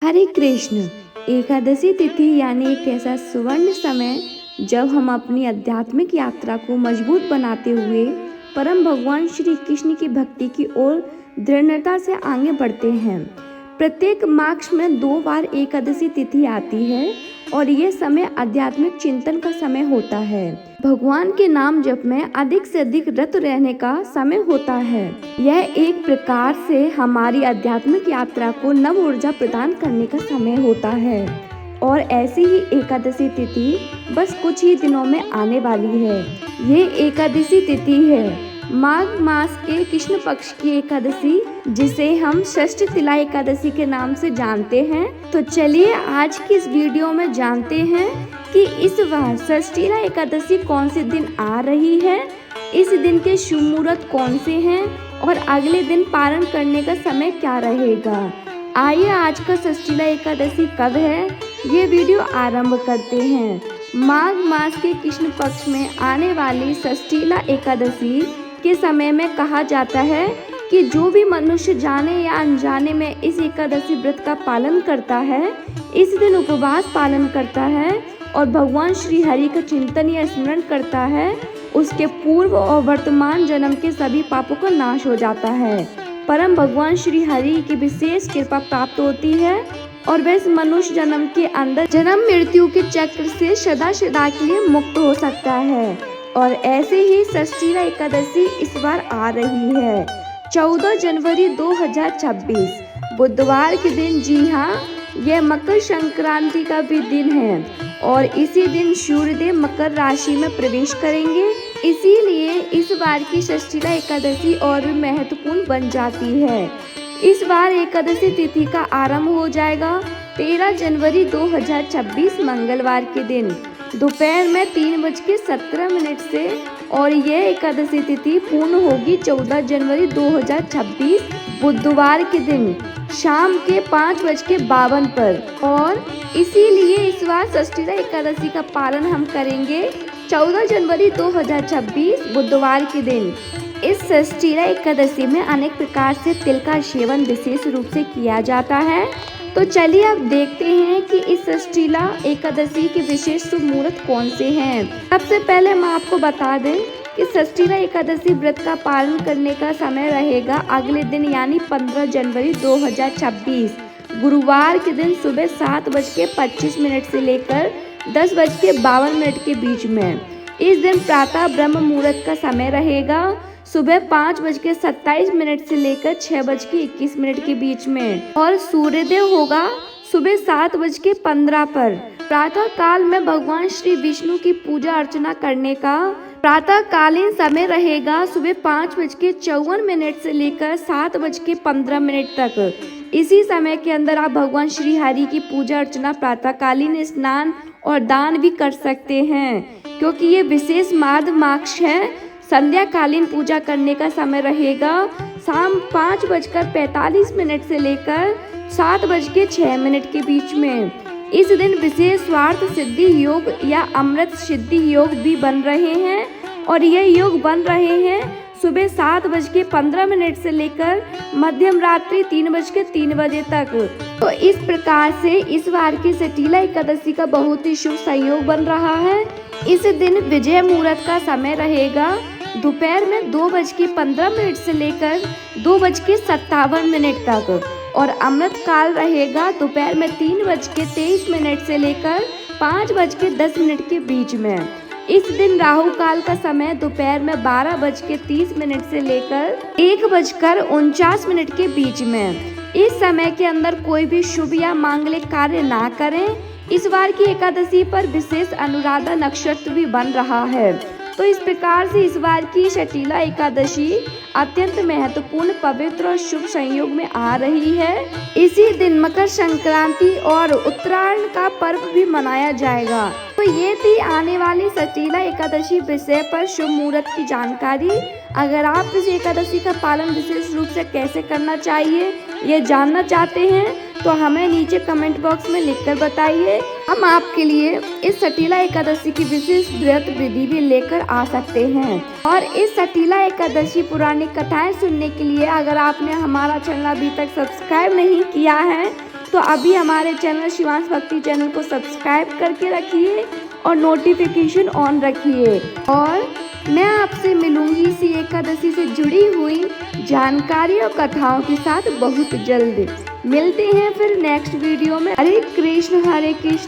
हरे कृष्ण। एकादशी तिथि यानी एक ऐसा सुवर्ण समय जब हम अपनी आध्यात्मिक यात्रा को मजबूत बनाते हुए परम भगवान श्री कृष्ण की भक्ति की ओर दृढ़ता से आगे बढ़ते हैं। प्रत्येक मास में 2 बार एकादशी तिथि आती है और ये समय आध्यात्मिक चिंतन का समय होता है। भगवान के नाम जप में अधिक से अधिक रत रहने का समय होता है। यह एक प्रकार से हमारी आध्यात्मिक यात्रा को नव ऊर्जा प्रदान करने का समय होता है और ऐसी ही एकादशी तिथि बस कुछ ही दिनों में आने वाली है। ये एकादशी तिथि है माघ मास के कृष्ण पक्ष की एकादशी, जिसे हम षष्ठी तिला एकादशी के नाम से जानते हैं। तो चलिए आज की इस वीडियो में जानते हैं कि इस बार षष्ठी तिला एकादशी कौन से दिन आ रही है, इस दिन के शुभ मुहूर्त कौन से हैं और अगले दिन पारण करने का समय क्या रहेगा। आइए आज का षष्ठी तिला एकादशी कब है ये वीडियो आरंभ करते हैं। माघ मास के कृष्ण पक्ष में आने वाली षष्ठी तिला एकादशी के समय में कहा जाता है कि जो भी मनुष्य जाने या अनजाने में इस एकादशी व्रत का पालन करता है, इस दिन उपवास पालन करता है और भगवान श्री हरि का चिंतन या स्मरण करता है, उसके पूर्व और वर्तमान जन्म के सभी पापों का नाश हो जाता है। परम भगवान श्री हरि की विशेष कृपा प्राप्त होती है और वह इस मनुष्य जन्म के अंदर जन्म मृत्यु के चक्र से सदा सदा के लिए मुक्त हो सकता है। और ऐसे ही षष्ठी तिला एकादशी इस बार आ रही है 14 जनवरी 2026 बुधवार के दिन। जी हाँ, यह मकर संक्रांति का भी दिन है और इसी दिन सूर्यदेव मकर राशि में प्रवेश करेंगे। इसीलिए इस बार की षष्ठी तिला एकादशी और भी महत्वपूर्ण बन जाती है। इस बार एकादशी तिथि का आरंभ हो जाएगा 13 जनवरी 2026 मंगलवार के दिन दोपहर में 3:17 से और यह एकादशी तिथि पूर्ण होगी 14 जनवरी 2026 बुधवार के दिन शाम के 5:52 पर। और इसीलिए इस बार षष्ठी तिला एकादशी का पालन हम करेंगे 14 जनवरी 2026 बुधवार के दिन। इस षष्ठी तिला एकादशी में अनेक प्रकार से तिल का सेवन विशेष रूप से किया जाता है। तो चलिए अब देखते हैं कि इस षष्ठी तिला एकादशी के विशेष शुभ मुहूर्त कौन से हैं। सबसे पहले हम आपको बता दें कि षष्ठी तिला एकादशी व्रत का पालन करने का समय रहेगा अगले दिन यानी 15 जनवरी 2026 गुरुवार के दिन सुबह 7:25 से लेकर 10:52 के बीच में। इस दिन प्रातः ब्रह्म मुहूर्त का समय रहेगा सुबह 5:27 से लेकर 6:21 के बीच में और सूर्योदय होगा सुबह 7:15 पर। प्रातः काल में भगवान श्री विष्णु की पूजा अर्चना करने का प्रातःकालीन समय रहेगा सुबह 5:54 से लेकर 7:15 तक। इसी समय के अंदर आप भगवान श्री हरि की पूजा अर्चना प्रातःकालीन स्नान और दान भी कर सकते हैं, क्योंकि ये विशेष माघ मास है। संध्याकालीन पूजा करने का समय रहेगा शाम 5:45 से लेकर 7:06 के बीच में। इस दिन विशेष स्वार्थ सिद्धि योग या अमृत सिद्धि योग भी बन रहे हैं और ये योग बन रहे हैं सुबह 7:15 से लेकर मध्यम रात्रि 3:03 बजे तक। तो इस प्रकार से इस बार की षष्ठी तिला एकादशी का बहुत ही शुभ संयोग बन रहा है। इस दिन विजय मुहूर्त का समय रहेगा दोपहर में 2:15 से लेकर 2:57 तक और अमृत काल रहेगा दोपहर में 3:23 से लेकर 5:10 के बीच में। इस दिन राहु काल का समय दोपहर में 12:30 से लेकर 1:49 के बीच में। इस समय के अंदर कोई भी शुभ या मांगलिक कार्य ना करें। इस बार की एकादशी पर विशेष अनुराधा नक्षत्र भी बन रहा है। तो इस प्रकार से इस बार की षष्ठी तिला एकादशी अत्यंत महत्वपूर्ण पवित्र और शुभ संयोग में आ रही है। इसी दिन मकर संक्रांति और उत्तरायण का पर्व भी मनाया जाएगा। तो ये थी आने वाली षष्ठी तिला एकादशी विषय पर शुभ मुहूर्त की जानकारी। अगर आप इस एकादशी का पालन विशेष रूप से कैसे करना चाहिए ये जानना चाहते हैं तो हमें नीचे कमेंट बॉक्स में लिखकर बताइए। हम आपके लिए इस षष्ठी तिला एकादशी की विशेष व्रत विधि भी लेकर आ सकते हैं। और इस षष्ठी तिला एकादशी पुरानी कथाएं सुनने के लिए अगर आपने हमारा चैनल अभी तक सब्सक्राइब नहीं किया है तो अभी हमारे चैनल शिवांश भक्ति चैनल को सब्सक्राइब करके रखिए और नोटिफिकेशन ऑन रखिए। और मैं आपसे मिलूंगी इसी एकादशी से जुड़ी हुई जानकारी और कथाओं के साथ बहुत जल्द। मिलते हैं फिर नेक्स्ट वीडियो में। हरे कृष्ण हरे कृष्ण।